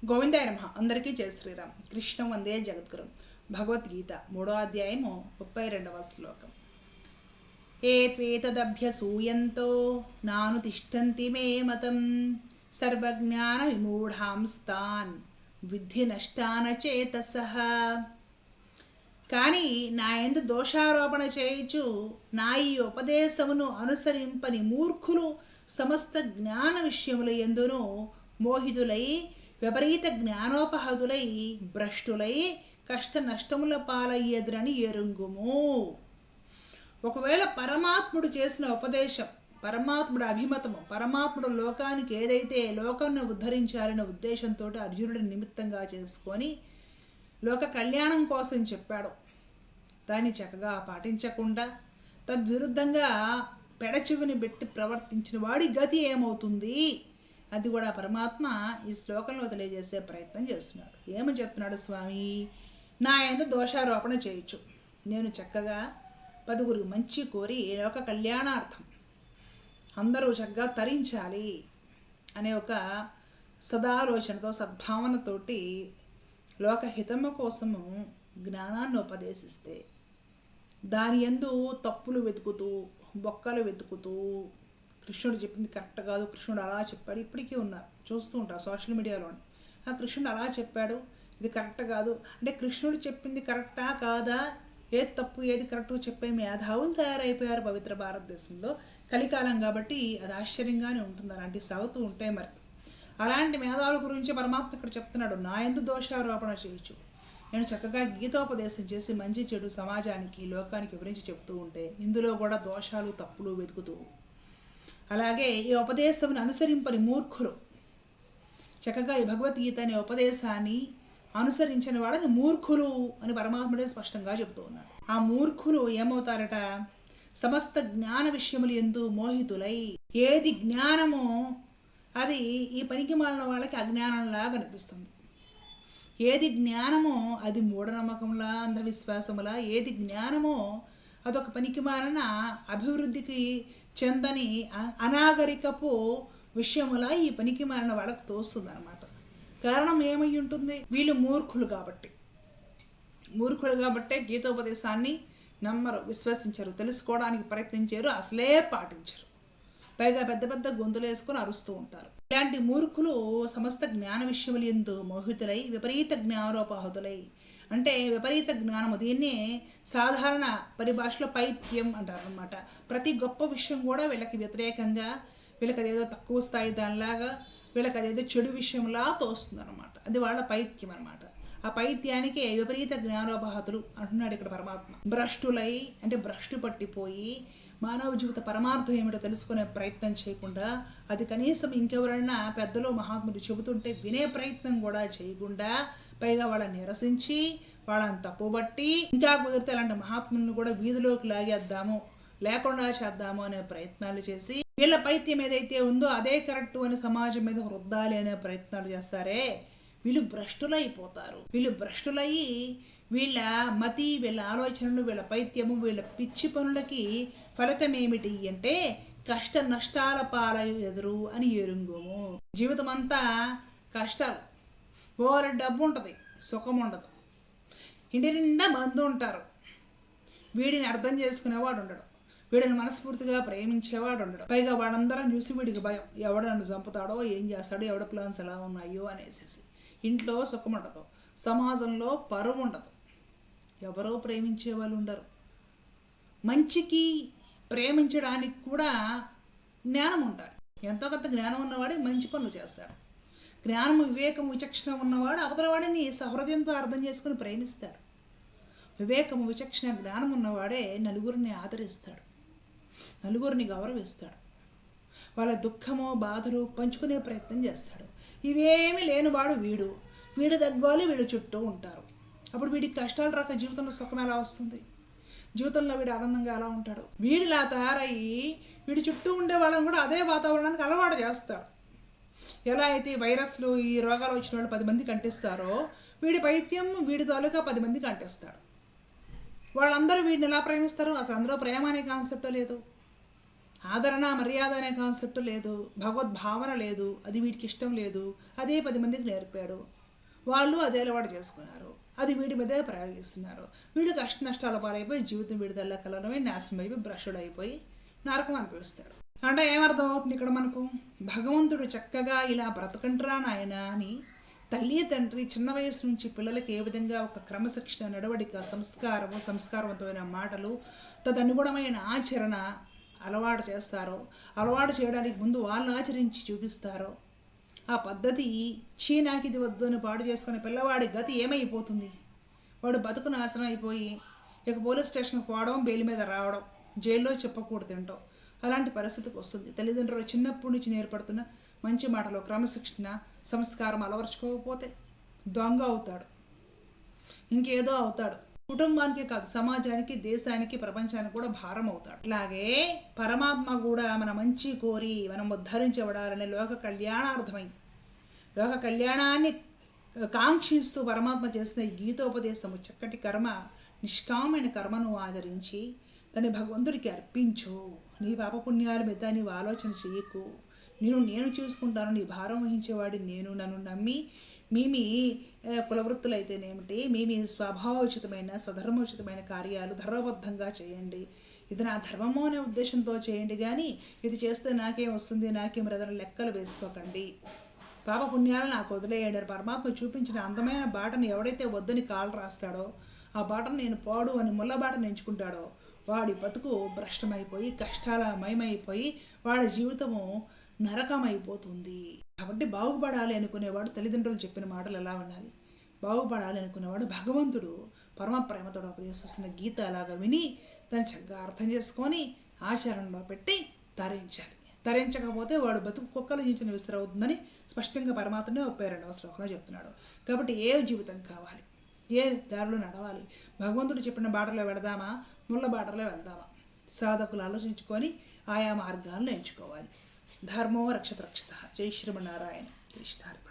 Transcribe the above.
గోవిందాయ నమః. అందరికీ జయ శ్రీరామ్. కృష్ణం వందే జగద్గురు. భగవద్గీత 3వ అధ్యాయము 32వ శ్లోకం. ఏత్వేతదభ్యసూయంతో నానుతిష్టంతి మే మతం సర్వజ్ఞాన విమూఢాంస్తాన్ విద్ధి నష్టాన చేతసః. కానీ నా యందు దోషారోపణ చేయుచు నా ఈ ఉపదేశమును అనుసరింపని మూర్ఖులు సమస్త జ్ఞాన విషయముల యందును మోహితులై విపరీత జ్ఞానోపహతులై భ్రష్టులై కష్ట నష్టముల పాలయ్యదురని ఎరుంగుము. ఒకవేళ పరమాత్ముడు చేసిన ఉపదేశం, పరమాత్ముడు అభిమతము, పరమాత్ముడు లోకానికి ఏదైతే లోకాన్ని ఉద్ధరించాలనే ఉద్దేశంతో అర్జునుడిని నిమిత్తంగా చేసుకొని లోక కళ్యాణం కోసం చెప్పాడు, దాన్ని చక్కగా పాటించకుండా తద్విరుద్ధంగా పెడచెవిని పెట్టి ప్రవర్తించిన వాడి గతి ఏమవుతుంది, అది కూడా పరమాత్మ ఈ శ్లోకంలో తెలియజేసే ప్రయత్నం చేస్తున్నాడు. ఏమని చెప్తున్నాడు స్వామి? నా యందు దోషారోపణ చేయొచ్చు, నేను చక్కగా పదుగురు మంచి కోరి లోక కళ్యాణార్థం అందరూ చక్కగా తరించాలి అనే ఒక సదాలోచనతో సద్భావనతోటి లోకహితము కోసము జ్ఞానాన్ని ఉపదేశిస్తే దాని యందు తప్పులు వెతుకుతూ బొక్కలు వెతుకుతూ కృష్ణుడు చెప్పింది కరెక్ట్ కాదు, కృష్ణుడు అలా చెప్పాడు, ఇప్పటికీ ఉన్నారు చూస్తూ ఉంటారు సోషల్ మీడియాలోని, ఆ కృష్ణుడు అలా చెప్పాడు ఇది కరెక్ట్ కాదు అంటే కృష్ణుడు చెప్పింది కరెక్టా కాదా, ఏది తప్పు ఏది కరెక్ట్ చెప్పే మేధావులు తయారైపోయారు పవిత్ర భారతదేశంలో. కలికాలం కాబట్టి అది ఆశ్చర్యంగానే ఉంటుంది, అలాంటివి సాగుతూ ఉంటాయి. మరి అలాంటి మేధావుల గురించి పరమాత్మ ఇక్కడ చెప్తున్నాడు, నా యందు దోషారోపణ చేయొచ్చు, నేను చక్కగా గీతోపదేశం చేసి మంచి చెడు సమాజానికి లోకానికి వివరించి చెప్తూ ఉంటే ఇందులో కూడా దోషాలు తప్పులు వెతుకుతూ, అలాగే ఈ ఉపదేశం అనుసరింపని మూర్ఖులు, చక్కగా ఈ భగవద్గీత అనే ఉపదేశాన్ని అనుసరించిన వాళ్ళని మూర్ఖులు అని పరమాత్ముడే స్పష్టంగా చెప్తూ ఉన్నాడు. ఆ మూర్ఖులు ఏమవుతారట? సమస్త జ్ఞాన విషయములు యందు మోహితులై, ఏది జ్ఞానమో అది ఈ పనికి మాలిన వాళ్ళకి అజ్ఞానంలాగా అనిపిస్తుంది, ఏది జ్ఞానమో అది మూఢనమ్మకంలా అంధవిశ్వాసములా, ఏది జ్ఞానమో అదొక పనికి మాలిన అభివృద్ధికి చెందని అనాగరికపు విషయములా ఈ పనికి మాలిన వాళ్ళకి తోస్తుంది అనమాట. కారణం ఏమై ఉంటుంది? వీళ్ళు మూర్ఖులు కాబట్టే గీతోపదేశాన్ని నమ్మరు, విశ్వసించరు, తెలుసుకోవడానికి ప్రయత్నించారు, అసలే పాటించరు, పైగా పెద్ద పెద్ద గొంతులు వేసుకొని అరుస్తూ ఉంటారు. ఇలాంటి మూర్ఖులు సమస్త జ్ఞాన విషయములు యందు మోహితులై విపరీత జ్ఞానోపహతులై, అంటే విపరీత జ్ఞానము, దీన్ని సాధారణ పరిభాషలో పైత్యం అంటారు అనమాట. ప్రతి గొప్ప విషయం కూడా వీళ్ళకి వ్యతిరేకంగా, వీళ్ళకి అదేదో తక్కువ స్థాయి దానిలాగా, వీళ్ళకి అదేదో చెడు విషయంలా తోస్తుంది అనమాట. అది వాళ్ళ పైత్యం అనమాట. ఆ పైత్యానికే విపరీత జ్ఞానోపహతులు అంటున్నాడు ఇక్కడ పరమాత్మ. భ్రష్టులై అంటే భ్రష్టు పట్టిపోయి మానవ జీవిత పరమార్థం ఏమిటో తెలుసుకునే ప్రయత్నం చేయకుండా, అది కనీసం ఇంకెవరన్నా పెద్దలు మహాత్ములు చెబుతుంటే వినే ప్రయత్నం కూడా చేయకుండా, పైగా వాళ్ళని నిరసించి వాళ్ళని తప్పుబట్టి, ఇంకా కుదిరితే అలాంటి మహాత్ములను కూడా వీధిలోకి లాగేద్దాము, లేకుండా చేద్దాము అనే ప్రయత్నాలు చేసి, వీళ్ళ పైత్యం ఏదైతే ఉందో అదే కరెక్ట్ అని సమాజం మీద వృద్ధాలి అనే ప్రయత్నాలు చేస్తారే, వీళ్ళు భ్రష్టులైపోతారు. వీళ్ళు భ్రష్టులయ్యి వీళ్ళ మతి, వీళ్ళ ఆలోచనలు, వీళ్ళ పైత్యము, వీళ్ళ పిచ్చి పనులకి ఫలితం ఏమిటి అంటే కష్ట నష్టాల పాలెదురు అని ఎరుంగుము. జీవితం అంతా కష్టాలు, ఓవర్ డబ్బు ఉంటుంది, సుఖం ఉండదు, ఇంటి నిండా మందు ఉంటారు, వీడిని అర్థం చేసుకునేవాడు ఉండడు, వీడిని మనస్ఫూర్తిగా ప్రేమించేవాడు ఉండడు, పైగా వాడందరం చూసి వీడికి భయం, ఎవడు నన్ను చంపుతాడో, ఏం చేస్తాడో, ఎవడ ప్లాన్స్ ఎలా ఉన్నాయో అనేసి. ఇంట్లో సుఖం ఉండదు, సమాజంలో పరువు ఉండదు, ఎవరో ప్రేమించే వాళ్ళు ఉండరు. మంచికి ప్రేమించడానికి కూడా జ్ఞానం ఉండాలి. ఎంతో కొంత జ్ఞానం ఉన్నవాడే మంచి పనులు చేస్తాడు. జ్ఞానము, వివేకము, విచక్షణ ఉన్నవాడు అవతలవాడిని సహృదయంతో అర్థం చేసుకుని ప్రేమిస్తాడు. వివేకము, విచక్షణ, జ్ఞానం ఉన్నవాడే నలుగురిని ఆదరిస్తాడు, నలుగురిని గౌరవిస్తాడు, వాళ్ళ దుఃఖము బాధలు పంచుకునే ప్రయత్నం చేస్తాడు. ఇవేమీ లేనివాడు వీడు తగ్గోలి వీడు చుట్టూ ఉంటారు. అప్పుడు వీడికి కష్టాలు రాక జీవితంలో సుఖం ఎలా వస్తుంది? జీవితంలో వీడు ఆనందంగా ఎలా ఉంటాడు? వీడిలా తయారయ్యి వీడి చుట్టూ ఉండే వాళ్ళని కూడా అదే వాతావరణానికి అలవాటు చేస్తాడు. ఎలా అయితే వైరస్లు, ఈ రోగాలు వచ్చిన వాళ్ళు 10 మందికి అంటిస్తారో, వీడి పైత్యం వీడి తాలూకా 10 మందికి అంటిస్తాడు. వాళ్ళందరూ వీడిని ఎలా ప్రేమిస్తారు? అసలు అందులో ప్రేమ అనే కాన్సెప్ట్ లేదు. ఆదరణ మర్యాద అనే కాన్సెప్ట్ లేదు, భగవద్భావన లేదు, అది వీడికి ఇష్టం లేదు. అదే 10 మందికి నేర్పాడు, వాళ్ళు అదే అలవాటు చేసుకున్నారు, అది వీడి మీదే ప్రయోగిస్తున్నారు. వీడు కష్ట నష్టాల పాలైపోయి జీవితం వీడిదల్లా కలరమై నాశనం అయిపోయి భ్రష్టుడు అయిపోయి నరకం అనిపిస్తాడు. అంటే ఏమర్థం అవుతుంది ఇక్కడ మనకు? భగవంతుడు చక్కగా ఇలా బ్రతకంట్రా నాయన అని తల్లి తండ్రి చిన్న వయసు నుంచి పిల్లలకి ఏ విధంగా ఒక క్రమశిక్షణ, నడవడిక, సంస్కారవంతమైన మాటలు, తదనుగుణమైన ఆచరణ అలవాటు చేస్తారో, అలవాటు చేయడానికి ముందు వాళ్ళు ఆచరించి చూపిస్తారో, ఆ పద్ధతి నాకు ఇది వద్దు అని పాడు చేసుకునే పిల్లవాడి గతి ఏమైపోతుంది? వాడు బతుకు నాశనం అయిపోయి ఇక పోలీస్ స్టేషన్కి పోవడం, బెయిల్ మీద రావడం, జైల్లో చెప్పకూడదు తింటాం, అలాంటి పరిస్థితికి వస్తుంది. తల్లిదండ్రులు చిన్నప్పటి నుంచి నేర్పడుతున్న మంచి మాటలు, క్రమశిక్షణ, సంస్కారం అలవర్చుకోకపోతే దొంగ అవుతాడు, ఇంకేదో అవుతాడు. కుటుంబానికి కాదు, సమాజానికి, దేశానికి, ప్రపంచానికి కూడా భారం అవుతాడు. అట్లాగే పరమాత్మ కూడా మన మంచి కోరి మనం ఉద్ధరించబడాలనే లోక కళ్యాణార్థమై, లోక కళ్యాణాన్ని కాంక్షిస్తూ పరమాత్మ చేసిన ఈ గీతోపదేశము చక్కటి కర్మ, నిష్కామైన కర్మను ఆచరించి దాన్ని భగవంతుడికి అర్పించు. నీ పాపపుణ్యాల మీద నీవు ఆలోచన చేయకు. నేను చూసుకుంటాను, నీ భారం వహించేవాడి నేను, నన్ను నమ్మి మీ కులవృత్తులైతేనేమిటి, మీ స్వభావోచితమైన స్వధర్మోచితమైన కార్యాలు ధర్మబద్ధంగా చేయండి. ఇది నా ధర్మము అనే ఉద్దేశంతో చేయండి, కానీ ఇది చేస్తే నాకేం వస్తుంది, నాకేం రదన లెక్కలు వేసుకోకండి. పాపపుణ్యాలు నాకు వదిలేయండి. పరమాత్మ చూపించిన అందమైన బాటను ఎవడైతే వద్దని కాలు రాస్తాడో, ఆ బాటను నేను పోడు అని ముళ్ళ బాటను ఎంచుకుంటాడో, వాడి బతుకు భ్రష్టమైపోయి కష్టాల మయమైపోయి వాడి జీవితము నరకమైపోతుంది. కాబట్టి బాగుపడాలి అనుకునేవాడు తల్లిదండ్రులు చెప్పిన మాటలు ఎలా ఉండాలి, బాగుపడాలి అనుకునేవాడు భగవంతుడు పరమ ప్రేమతో ఉపదేశిస్తున్న గీత అలాగా విని దాన్ని చక్కగా అర్థం చేసుకొని ఆచరణలో పెట్టి తరించాలి. తరించకపోతే వాడు బతుకు కుక్కలు జించిన విస్తరవుతుందని స్పష్టంగా పరమాత్మనే 32వ శ్లోకంలో చెప్తున్నాడు. కాబట్టి ఏ జీవితం కావాలి, ఏ దారిలో నడవాలి, భగవంతుడు చెప్పిన బాటలో వెళదామా, ముళ్ళ బాటలో వెళ్దామా, సాధకులు ఆలోచించుకొని ఆయా మార్గాలను ఎంచుకోవాలి. ధర్మో రక్షత రక్షిత. జై శ్రీమన్నారాయణ. కృష్ణార్పణ.